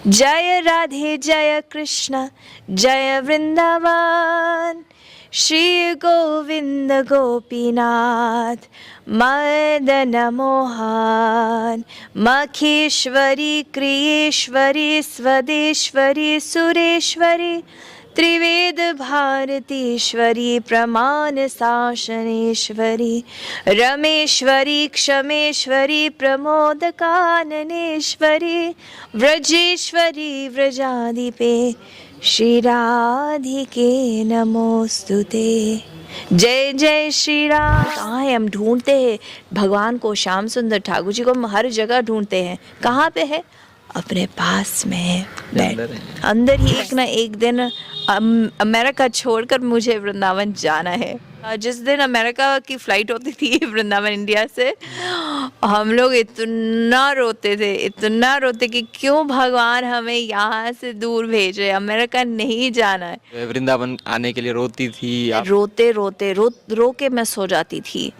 जय राधे जय कृष्ण जय वृंदावन, श्री गोविंद गोपीनाथ मदन मोहन, मखेश्वरी क्रियेश्वरी स्वदेश्वरी सुरेश्वरी, त्रिवेद भारतीश्वरी प्रमाण शासनेश्वरी, रमेश्वरी क्षमेश्वरी प्रमोद काननेश्वरी, व्रजेश्वरी व्रजाधिपे श्री राधिके नमोस्तुते। जय जय श्री राम। कहाँ है? हम ढूंढते हैं भगवान को, श्याम सुंदर ठाकुर जी को हम हर जगह ढूंढते हैं। कहाँ पे है? अपने पास में अंदर ही। एक ना एक दिन अमेरिका छोड़कर मुझे वृंदावन जाना है। जिस दिन अमेरिका की फ़्लाइट होती थी वृंदावन इंडिया से, हम लोग इतना रोते कि क्यों भगवान हमें यहाँ से दूर भेजे, अमेरिका नहीं जाना है। वृंदावन आने के लिए रोती थी आप? रो के मैं सो जाती थी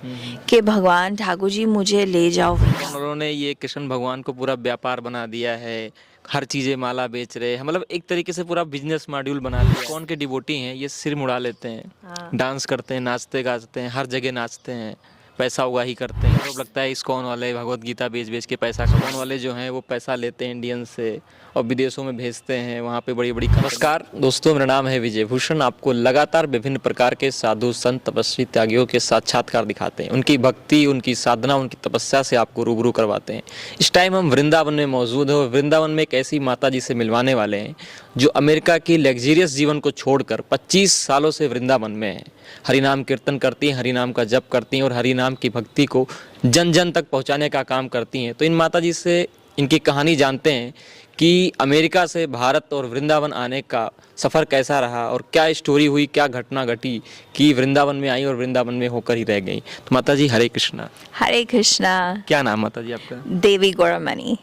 कि भगवान ठाकुर जी मुझे ले जाओ। उन्होंने ये कृष्ण भगवान को पूरा व्यापार बना दिया है, हर चीज़ें माला बेच रहे हैं, मतलब एक तरीके से पूरा बिजनेस मॉड्यूल बना लिया। कौन के डिवोटी हैं ये सिर मुड़ा लेते हैं। हाँ। डांस करते हैं, नाचते गाते हैं, हर जगह नाचते हैं, पैसा उगाही करते हैं। तो लगता है इस्कॉन वाले भगवत गीता बेच के पैसा कमाने वाले जो हैं वो पैसा लेते हैं इंडियन से और विदेशों में भेजते हैं, वहाँ पे बड़ी बड़ी। नमस्कार दोस्तों, मेरा नाम है विजय भूषण। आपको लगातार विभिन्न प्रकार के साधु संत तपस्वी त्यागियों के साक्षात्कार दिखाते हैं, उनकी भक्ति, उनकी साधना, उनकी तपस्या से आपको रूबरू करवाते हैं। इस टाइम हम वृंदावन में मौजूद हैं और वृंदावन में एक ऐसी माता जी से मिलवाने वाले हैं जो अमेरिका की लग्जरियस जीवन को छोड़कर 25 सालों से वृंदावन में है। हरिनाम कीर्तन करती हैं, हरिनाम का जप करती हैं और हरिनाम की भक्ति को जन जन तक पहुंचाने का काम करती हैं। तो इन माता जी से इनकी कहानी जानते हैं कि अमेरिका से भारत और वृंदावन आने का सफ़र कैसा रहा और क्या स्टोरी हुई, क्या घटना घटी कि वृंदावन में आई और वृंदावन में होकर ही रह गई। तो माता जी हरे कृष्णा। हरे कृष्णा। क्या नाम माता जी आपका? देवी गौरमणि।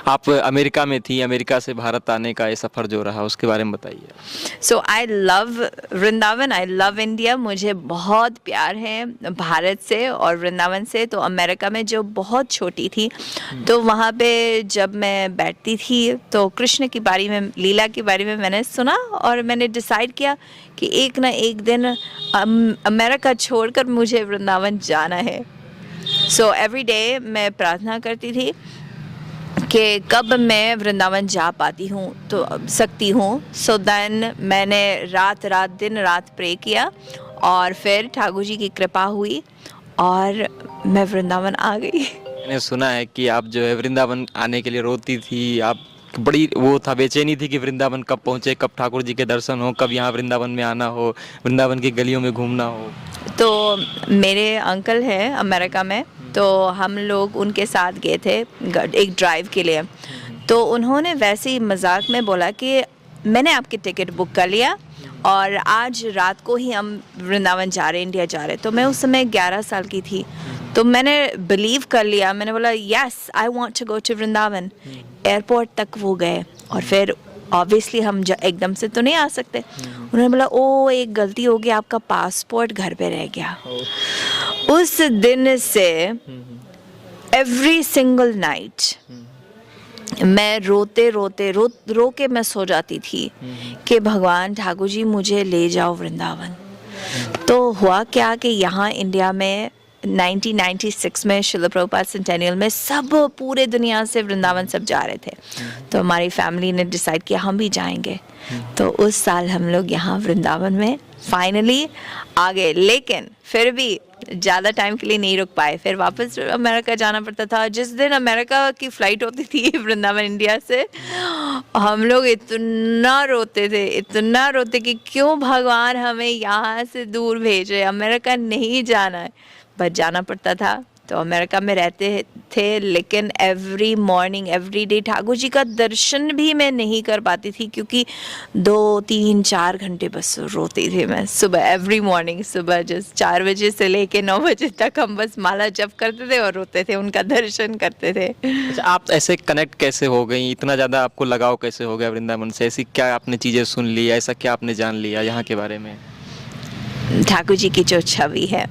आप अमेरिका में थी, अमेरिका से भारत आने का ये सफ़र जो रहा उसके बारे में बताइए। So I love Vrindavan, I love India. मुझे बहुत प्यार है भारत से और वृंदावन से। तो अमेरिका में जो बहुत छोटी थी तो वहाँ पे जब मैं बैठती थी तो कृष्ण की बारे में, लीला के बारे में मैंने सुना और मैंने डिसाइड किया कि एक ना एक दिन अमेरिका छोड़कर मुझे वृंदावन जाना है। सो एवरी डे मैं प्रार्थना करती थी कि कब मैं वृंदावन जा पाती हूँ तो सकती हूँ। सो देन मैंने दिन रात प्रे किया और फिर ठाकुर जी की कृपा हुई और मैं वृंदावन आ गई। मैंने सुना है कि आप जो है वृंदावन आने के लिए रोती थी, आप बड़ी वो था, बेचैनी थी कि वृंदावन कब पहुँचे, कब ठाकुर जी के दर्शन हो, कब यहाँ वृंदावन में आना हो, वृंदावन की गलियों में घूमना हो। तो मेरे अंकल हैं अमेरिका में, तो हम लोग उनके साथ गए थे एक ड्राइव के लिए। तो उन्होंने वैसे ही मजाक में बोला कि मैंने आपकी टिकट बुक कर लिया और आज रात को ही हम वृंदावन जा रहे, इंडिया जा रहे। तो मैं उस समय 11 साल की थी, तो मैंने बिलीव कर लिया। मैंने बोला yes I want to go to Vrindavan. Airport तक वो गए और फिर ऑब्वियसली हम एकदम से तो नहीं आ सकते। उन्होंने बोला ओ एक गलती हो गई, आपका पासपोर्ट घर पे रह गया। उस दिन से एवरी सिंगल नाइट मैं रो के मैं सो जाती थी कि भगवान ठाकुर जी मुझे ले जाओ वृंदावन। तो हुआ क्या कि यहाँ इंडिया में 1996 में शिला प्रभुपाद सेंटेनियल में सब पूरे दुनिया से वृंदावन सब जा रहे थे। तो हमारी फैमिली ने डिसाइड किया हम भी जाएंगे। तो उस साल हम लोग यहाँ वृंदावन में फाइनली आ गए, लेकिन फिर भी ज़्यादा टाइम के लिए नहीं रुक पाए, फिर वापस अमेरिका जाना पड़ता था। जिस दिन अमेरिका की फ़्लाइट होती थी वृंदावन इंडिया से, हम लोग इतना रोते कि क्यों भगवान हमें यहाँ से दूर भेजे, अमेरिका नहीं जाना है, बट जाना पड़ता था। तो अमेरिका में रहते थे, लेकिन every morning every day Thakur ji का दर्शन भी मैं नहीं कर पाती थी क्योंकि 2-3-4 घंटे बस रोती थी मैं। सुबह एवरी मॉर्निंग सुबह जस्ट 4 बजे से लेके 9 बजे तक हम बस माला जप करते थे और रोते थे, उनका दर्शन करते थे। अच्छा, आप ऐसे कनेक्ट कैसे हो गई, इतना ज़्यादा आपको लगाव कैसे हो गया वृंदावन से? ऐसी क्या आपने चीज़ें सुन ली, ऐसा क्या आपने जान लिया यहाँ के बारे में? ठाकुर जी की जो छवि है,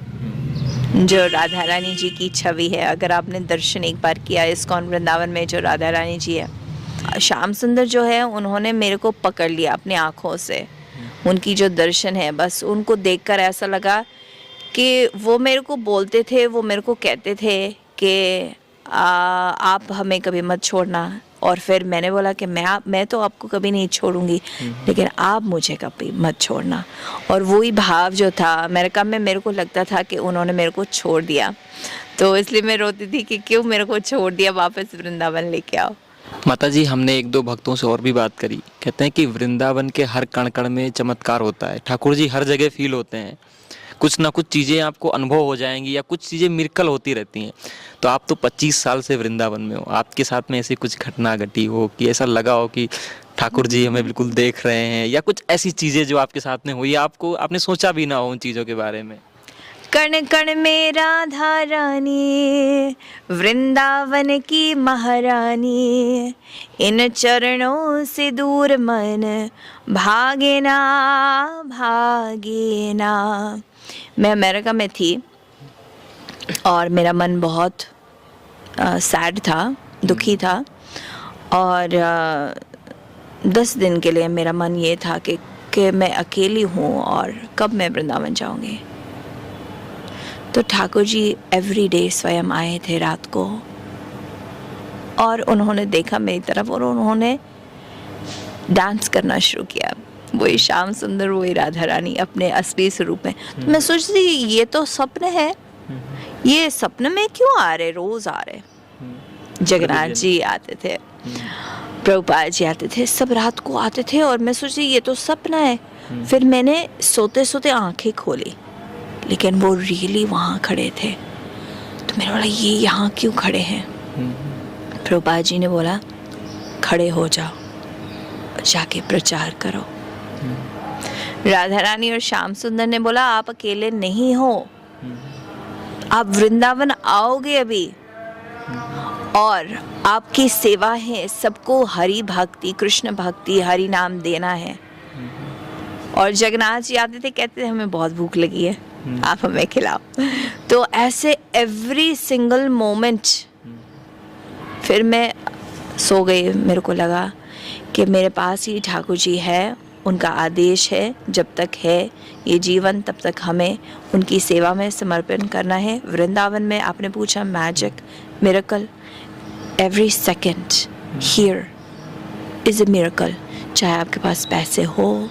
जो राधा रानी जी की छवि है, अगर आपने दर्शन एक बार किया इस्कॉन वृंदावन में जो राधा रानी जी है, श्याम सुंदर जो है उन्होंने मेरे को पकड़ लिया अपनी आँखों से। उनकी जो दर्शन है, बस उनको देखकर ऐसा लगा कि वो मेरे को बोलते थे, वो मेरे को कहते थे कि आप हमें कभी मत छोड़ना। और फिर मैंने बोला कि मैं तो आपको कभी नहीं छोड़ूंगी, लेकिन आप मुझे कभी मत छोड़ना। और वही भाव जो था अमेरिका में, मेरे को लगता था कि उन्होंने मेरे को छोड़ दिया, तो इसलिए मैं रोती थी कि क्यों मेरे को छोड़ दिया, वापस वृंदावन लेके आओ। माता जी, हमने एक दो भक्तों से और भी बात करी, कहते हैं कि वृंदावन के हर कण कण में चमत्कार होता है, ठाकुर जी हर जगह फील होते हैं, कुछ ना कुछ चीज़ें आपको अनुभव हो जाएंगी या कुछ चीज़ें मिरेकल होती रहती हैं। तो आप तो 25 साल से वृंदावन में हो, आपके साथ में ऐसी कुछ घटना घटी हो कि ऐसा लगा हो कि ठाकुर जी हमें बिल्कुल देख रहे हैं, या कुछ ऐसी चीज़ें जो आपके साथ में हुई, आपने सोचा भी ना हो उन चीज़ों के बारे में? कण कण में राधा रानी, वृंदावन की महारानी, इन चरणों से दूर मन भागे ना भागे ना। मैं अमेरिका में थी और मेरा मन बहुत सैड था, दुखी था, और 10 दिन के लिए मेरा मन ये था कि मैं अकेली हूँ और कब मैं वृंदावन जाऊँगी। तो ठाकुर जी एवरी डे स्वयं आए थे रात को, और उन्होंने देखा मेरी तरफ और उन्होंने डांस करना शुरू किया, वही श्याम सुंदर, वही राधा रानी अपने असली स्वरूप में। तो मैं सोचती थी ये तो सपन है, ये सपन में क्यों आ रहे, रोज आ रहे। जगन्नाथ जी आते थे, प्रभुपाद जी आते थे, सब रात को आते थे, और मैं सोचती ये तो सपना है। फिर मैंने सोते सोते आंखें खोली, लेकिन वो रियली वहाँ खड़े थे। तो मैंने बोला ये यहाँ क्यों खड़े हैं। प्रभुपाद जी ने बोला खड़े हो जाओ, जाके प्रचार करो। राधा रानी और श्याम सुंदर ने बोला आप अकेले नहीं हो, आप वृंदावन आओगे अभी, और आपकी सेवा है सबको हरि भक्ति, कृष्ण भक्ति, हरि नाम देना है। और जगन्नाथ जी आते थे, कहते थे हमें बहुत भूख लगी है, आप हमें खिलाओ। तो ऐसे एवरी सिंगल मोमेंट। फिर मैं सो गई, मेरे को लगा कि मेरे पास ही ठाकुर जी है, उनका आदेश है, जब तक है ये जीवन तब तक हमें उनकी सेवा में समर्पण करना है। वृंदावन में आपने पूछा magic, miracle, every second here is a miracle. चाहे आपके पास पैसे हो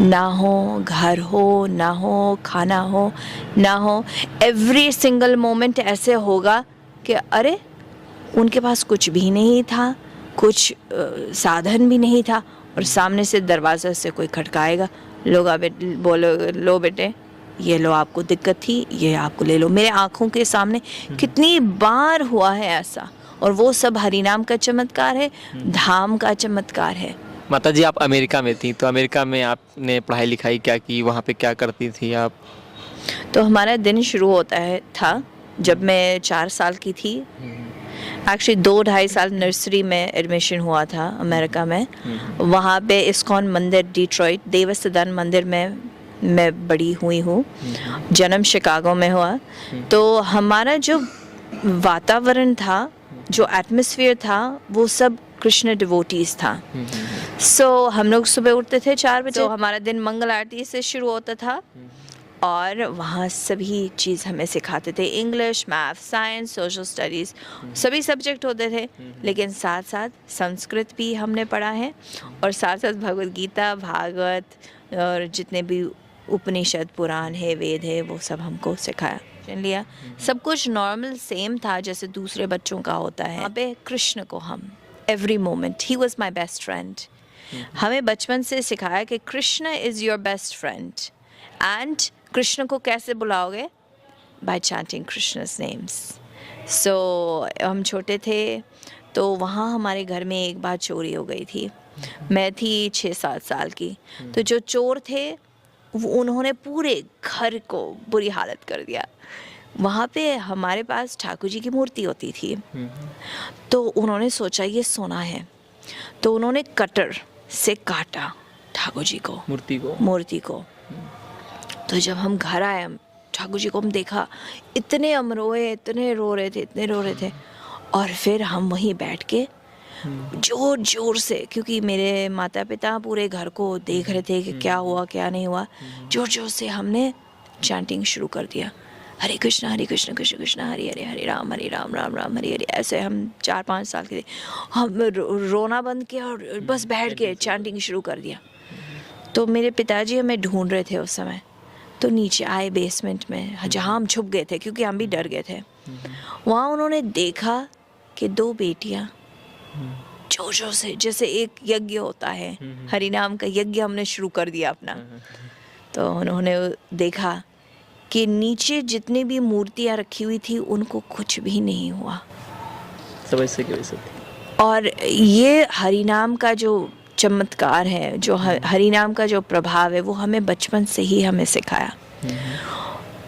ना हो, घर हो ना हो, खाना हो ना हो, एवरी सिंगल मोमेंट ऐसे होगा कि अरे उनके पास कुछ भी नहीं था, कुछ साधन भी नहीं था, और सामने से दरवाज़ा से कोई खटकाएगा, लोग बोलो लो बेटे ये लो, आपको दिक्कत थी ये आपको ले लो। मेरे आँखों के सामने कितनी बार हुआ है ऐसा, और वो सब हरिनाम का चमत्कार है, धाम का चमत्कार है। माता जी, आप अमेरिका में थी, तो अमेरिका में आपने पढ़ाई लिखाई क्या की, वहाँ पे क्या करती थी आप? तो हमारा दिन शुरू होता था जब मैं 4 साल की थी। एक्चुअली 2-2.5 साल नर्सरी में एडमिशन हुआ था अमेरिका में। वहाँ पे इस्कॉन मंदिर, डिट्रॉइट देवसदन मंदिर में मैं बड़ी हुई हूँ। जन्म शिकागो में हुआ। तो हमारा जो वातावरण था, जो एटमॉस्फेयर था, वो सब कृष्ण डिवोटीज था। सो हम लोग सुबह उठते थे 4 बजे, तो हमारा दिन मंगल आरती से शुरू होता था, और वहाँ सभी चीज़ हमें सिखाते थे, English, math, science, social studies, सभी सब्जेक्ट होते थे। लेकिन साथ साथ संस्कृत भी हमने पढ़ा है, और साथ साथ भगवद गीता, भागवत, और जितने भी उपनिषद, पुराण है, वेद है, वो सब हमको सिखाया लिया। सब कुछ नॉर्मल सेम था जैसे दूसरे बच्चों का होता है। यहाँ पे कृष्ण को हम every moment, he was my best friend. हमें बचपन से सिखाया कि Krishna is your best friend, and Krishna को कैसे बुलाओगे? By chanting Krishna's names. So हम छोटे थे तो वहाँ हमारे घर में एक बार चोरी हो गई थी। मैं थी 6-7 साल की। तो जो चोर थे वो उन्होंने पूरे घर को बुरी हालत कर दिया। वहाँ पे हमारे पास ठाकुर जी की मूर्ति होती थी, तो उन्होंने सोचा ये सोना है, तो उन्होंने कटर से काटा ठाकुर जी को, मूर्ति को। तो जब हम घर आए, ठाकुर जी को हम देखा, इतने हम रोए, इतने रो रहे थे, और फिर हम वहीं बैठ के जोर जोर से, क्योंकि मेरे माता पिता पूरे घर को देख रहे थे कि क्या हुआ क्या नहीं हुआ। जोर जोर से हमने चैंटिंग शुरू कर दिया, हरे कृष्ण कृष्ण कृष्ण हरे हरे, हरे राम राम राम हरे हरे। ऐसे हम 4-5 साल के थे। हम रोना बंद किया और बस बैठ के चैंटिंग शुरू कर दिया। तो मेरे पिताजी हमें ढूंढ रहे थे उस समय, तो नीचे आए बेसमेंट में जहाँ हम छुप गए थे, क्योंकि हम भी डर गए थे। वहाँ उन्होंने देखा कि 2 बेटियाँ जोर जोर से, जैसे एक यज्ञ होता है, हरि नाम का यज्ञ हमने शुरू कर दिया अपना। तो उन्होंने देखा कि नीचे जितनी भी मूर्तियाँ रखी हुई थी उनको कुछ भी नहीं हुआ। सब ऐसे की वैसे थी। और ये हरि नाम का जो चमत्कार है, जो हरि नाम का जो प्रभाव है, वो हमें बचपन से ही हमें सिखाया।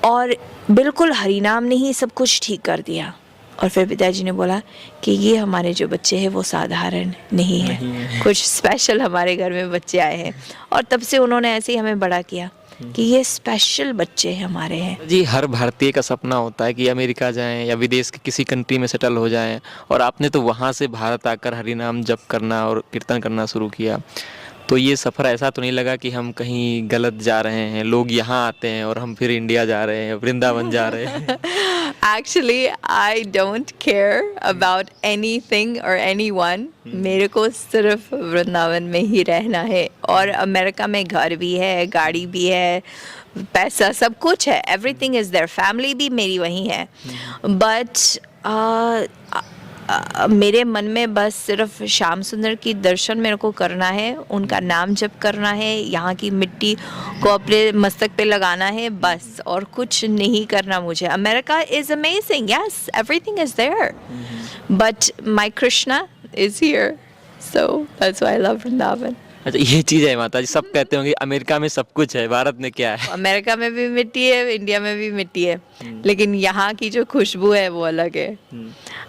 और बिल्कुल हरि नाम ने ही सब कुछ ठीक कर दिया। और फिर पिताजी ने बोला कि ये हमारे जो बच्चे हैं वो साधारण नहीं है, कुछ स्पेशल हमारे घर में बच्चे आए हैं। और तब से उन्होंने ऐसे ही हमें बड़ा किया कि ये स्पेशल बच्चे हमारे हैं। जी, हर भारतीय का सपना होता है कि अमेरिका जाएं या विदेश के किसी कंट्री में सेटल हो जाएं, और आपने तो वहाँ से भारत आकर हरि नाम जप करना और कीर्तन करना शुरू किया। तो ये सफ़र ऐसा तो नहीं लगा कि हम कहीं गलत जा रहे हैं, लोग यहाँ आते हैं और हम फिर इंडिया जा रहे हैं, वृंदावन जा रहे हैं? Actually, I don't care about anything or anyone. मेरे को सिर्फ वृंदावन में ही रहना है। और अमेरिका में घर भी है, गाड़ी भी है, पैसा सब कुछ है, एवरीथिंग इज़ देयर, फैमिली भी मेरी वहीं है। बट मेरे मन में बस सिर्फ श्याम सुंदर की दर्शन मेरे को करना है, उनका नाम जप करना है, यहाँ की मिट्टी को अपने मस्तक पे लगाना है, बस, और कुछ नहीं करना मुझे। America is amazing, yes, everything is there, but my Krishna is here, so that's why I love Vrindavan. अच्छा, ये चीज़ है माता जी, सब कहते होंगे अमेरिका में सब कुछ है, भारत में क्या है? अमेरिका में भी मिट्टी है, इंडिया में भी मिट्टी है, लेकिन यहाँ की जो खुशबू है वो अलग है।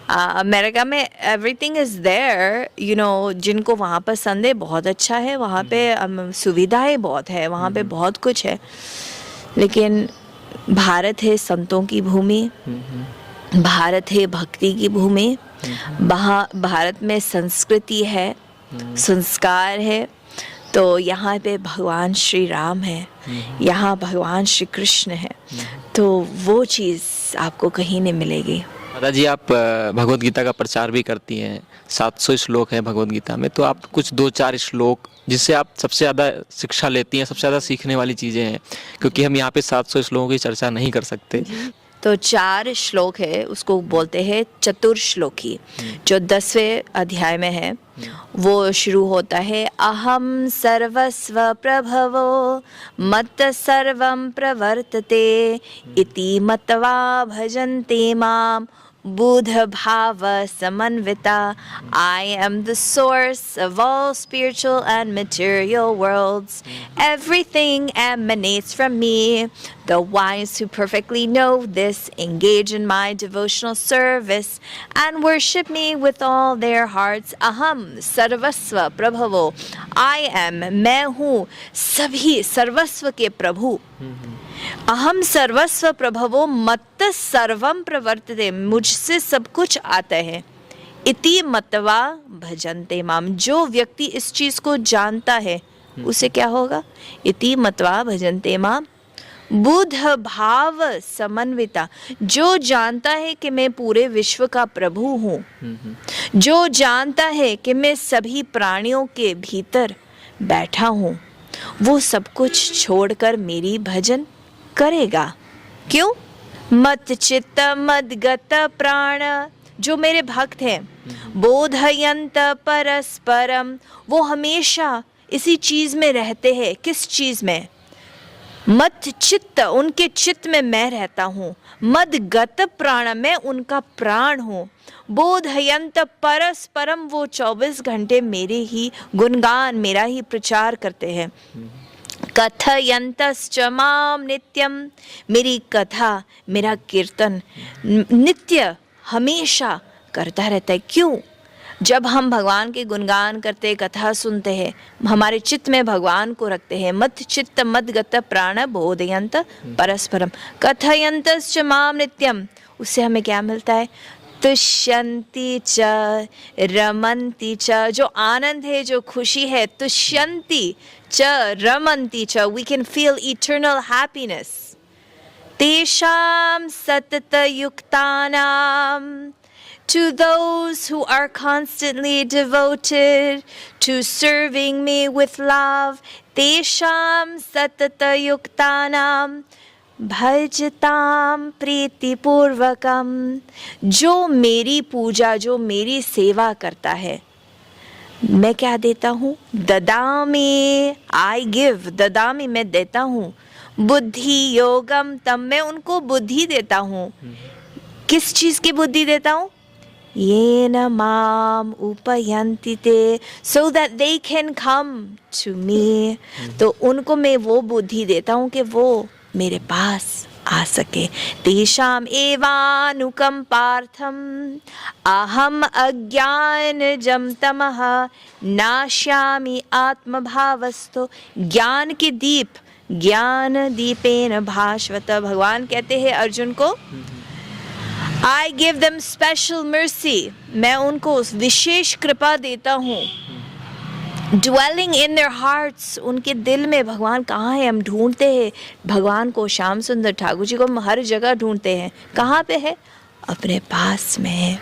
अमेरिका में everything is there, you know, जिनको वहाँ पसंद है बहुत अच्छा है, वहाँ पे सुविधाएं बहुत है, वहाँ पे बहुत कुछ है। लेकिन भारत है संतों की भूमि, भारत है भक्ति की भूमि, भारत में संस्कृति है, संस्कार है। तो यहाँ पे भगवान श्री राम है, यहाँ भगवान श्री कृष्ण है, तो वो चीज़ आपको कहीं नहीं मिलेगी। माता जी, आप भगवत गीता का प्रचार भी करती हैं, 700 श्लोक हैं भगवत गीता में, तो आप कुछ 2-4 श्लोक जिससे आप सबसे ज़्यादा शिक्षा लेती हैं, सबसे ज़्यादा सीखने वाली चीज़ें हैं, क्योंकि हम यहाँ पे 700 श्लोकों की चर्चा नहीं कर सकते। तो 4 श्लोक है, उसको बोलते हैं चतुर्श्लोकी, जो 10वें अध्याय में है। वो शुरू होता है, अहम सर्वस्व प्रभवो मत सर्वं प्रवर्तते इति मत्वा भजन्ते माम बुध भाव समन्विता। I am the source of all spiritual and material worlds. Everything emanates from me. The wise who perfectly know this engage in my devotional service and worship me with all their hearts. Aham sarvasva prabhavo. I am, मैं हूँ सभी सर्वस्व के प्रभु। अहम सर्वस्व प्रभवो मत्त सर्वम प्रवर्तते, मुझसे सब कुछ आता है। इति मत्वा भजन्ते माम, जो व्यक्ति इस चीज को जानता है उसे क्या होगा? इति मत्वा भजन्ते माम बुध भाव समन्विता, जो जानता है कि मैं पूरे विश्व का प्रभु हूँ, जो जानता है कि मैं सभी प्राणियों के भीतर बैठा हूँ, वो सब कुछ छोड़कर मेरी भजन करेगा। क्यों? मत चित्त मदगत प्राण, जो मेरे भक्त हैं, बोधयंत परस्परम, वो हमेशा इसी चीज में रहते हैं। किस चीज में? मत चित्त, उनके चित्त में मैं रहता हूँ। मदगत प्राण, मैं उनका प्राण हूँ। बोधयंत परस्परम, वो 24 घंटे मेरे ही गुणगान, मेरा ही प्रचार करते हैं। कथयंतश्च माम नित्यम, मेरी कथा, मेरा कीर्तन नित्य हमेशा करता रहता है। क्यों? जब हम भगवान के गुणगान करते, कथा सुनते हैं, हमारे चित्त में भगवान को रखते हैं। मत चित्त मदगत प्राण बोधयंत परस्परम कथयंतश्च माम नित्यम, उससे हमें क्या मिलता है? तुष्यन्ति च रमन्ति च, जो आनंद है, जो खुशी है, तुष्यन्ति च रमन्ति च, we can feel eternal happiness. तेषां सततयुक्तानां, to those who are constantly devoted to serving me with love, तेषां सततयुक्तानां भजताम प्रीतिपूर्वकम, जो मेरी पूजा, जो मेरी सेवा करता है, मैं क्या देता हूँ? ददामि, आई गिव, ददामि मैं देता हूँ, बुद्धि योगम तम, मैं उनको बुद्धि देता हूँ। किस चीज़ की बुद्धि देता हूँ? येन माम उपयन्ति ते, so that they can come to me, तो उनको मैं वो बुद्धि देता हूँ कि वो मेरे पास आ सके। तेषाम एवानुकंपार्थम अहम अज्ञानजं तमः नाश्यामि आत्मभावस्तो, ज्ञान के दीप, ज्ञान दीपेन भास्वत, भगवान कहते हैं अर्जुन को, I give them special mercy, मैं उनको विशेष कृपा देता हूँ। Dwelling in their hearts, उनके दिल में भगवान कहाँ है? हम ढूंढते हैं भगवान को, श्याम सुंदर ठाकुर जी को हम हर जगह ढूंढते हैं। कहाँ पे है? अपने पास में है,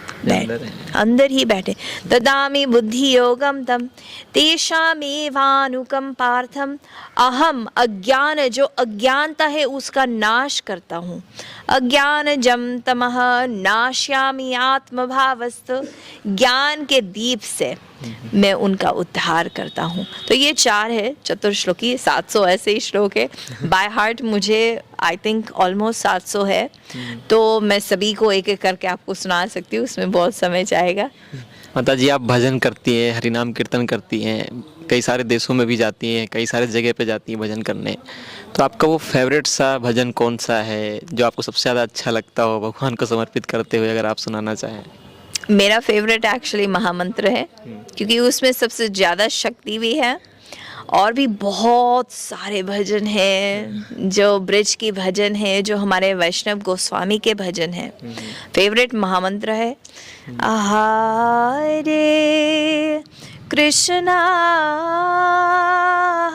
अंदर ही बैठे। ददामि बुद्धि योगम तम तेषामेवानुकंपार्थम अहम अज्ञान, जो अज्ञानता है उसका नाश करता हूँ। अज्ञानजं तमः नाश्यामि आत्मभावस्तु, ज्ञान के दीप से मैं उनका उद्धार करता हूँ। तो ये 4 है चतुर्श्लोकी, 700 ऐसे ही श्लोक है बाय हार्ट, मुझे आई थिंक ऑलमोस्ट 700 है, तो मैं सभी को एक एक करके आपको सुना सकती हूँ, उसमें बहुत समय जाएगा। माता जी आप भजन करती हैं, हरिनाम कीर्तन करती हैं, कई सारे देशों में भी जाती हैं, कई सारे जगह पे जाती हैं भजन करने, तो आपका वो फेवरेट सा भजन कौन सा है जो आपको सबसे ज़्यादा अच्छा लगता हो भगवान को समर्पित करते हुए, अगर आप सुनाना चाहें? मेरा फेवरेट एक्चुअली महामंत्र है, क्योंकि उसमें सबसे ज़्यादा शक्ति भी है, और भी बहुत सारे भजन हैं जो ब्रिज की भजन है, जो हमारे वैष्णव गोस्वामी के भजन हैं। फेवरेट महामंत्र है हरे कृष्णा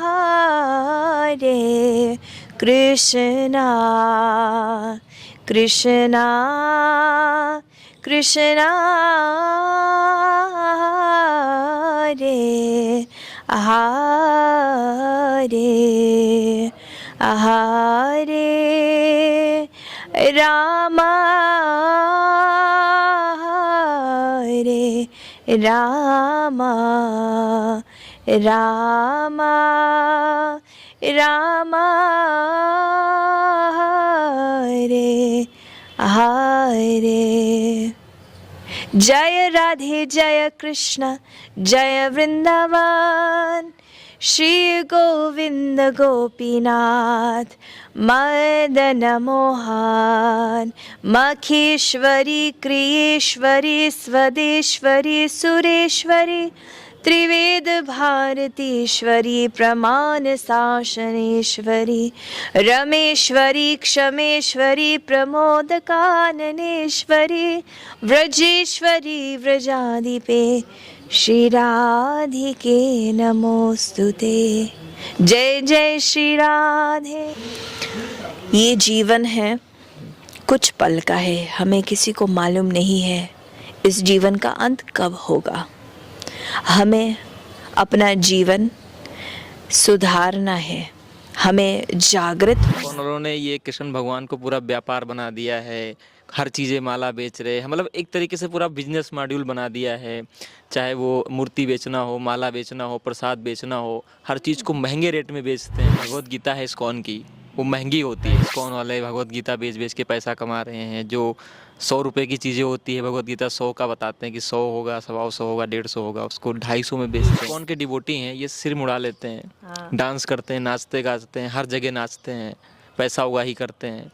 हरे कृष्णा कृष्णा कृष्णा हरे हरे हरे राम हरे राम राम राम हरे हरे। जय राधे जय कृष्ण जय वृंदावन, श्री गोविंद गोपीनाथ मदन मोहन, मखेश्वरी क्रियेश्वरी स्वदेश्वरी सुरेश्वरी, त्रिवेद भारतीश्वरी प्रमाण शासनेश्वरी, रमेश्वरी क्षमेश्वरी प्रमोद काननेश्वरी, व्रजेश्वरी व्रजाधिपे श्री राधिके नमोस्तुते। जय जय श्री राधे। ये जीवन है, कुछ पल का है, हमें किसी को मालूम नहीं है इस जीवन का अंत कब होगा। हमें अपना जीवन सुधारना है, हमें जागृत। उन्होंने ये कृष्ण भगवान को पूरा व्यापार बना दिया है, हर चीज़ें माला बेच रहे हैं, मतलब एक तरीके से पूरा बिजनेस मॉड्यूल बना दिया है। चाहे वो मूर्ति बेचना हो, माला बेचना हो, प्रसाद बेचना हो, हर चीज़ को महंगे रेट में बेचते हैं। भगवत गीता है इस्कॉन की, वो महंगी होती है। इस्कॉन वाले भगवत गीता बेच बेच के पैसा कमा रहे हैं। जो 100 रुपये की चीज़ें होती है, भगवत गीता 100 का बताते हैं कि 100 होगा, 125 होगा, 150 होगा, उसको 250 में बेचते हैं। इस्कॉन के डिवोटी हैं, ये सिर मुड़ा लेते हैं, डांस करते हैं, नाचते गाते हैं, हर जगह नाचते हैं, पैसा उगाही करते हैं।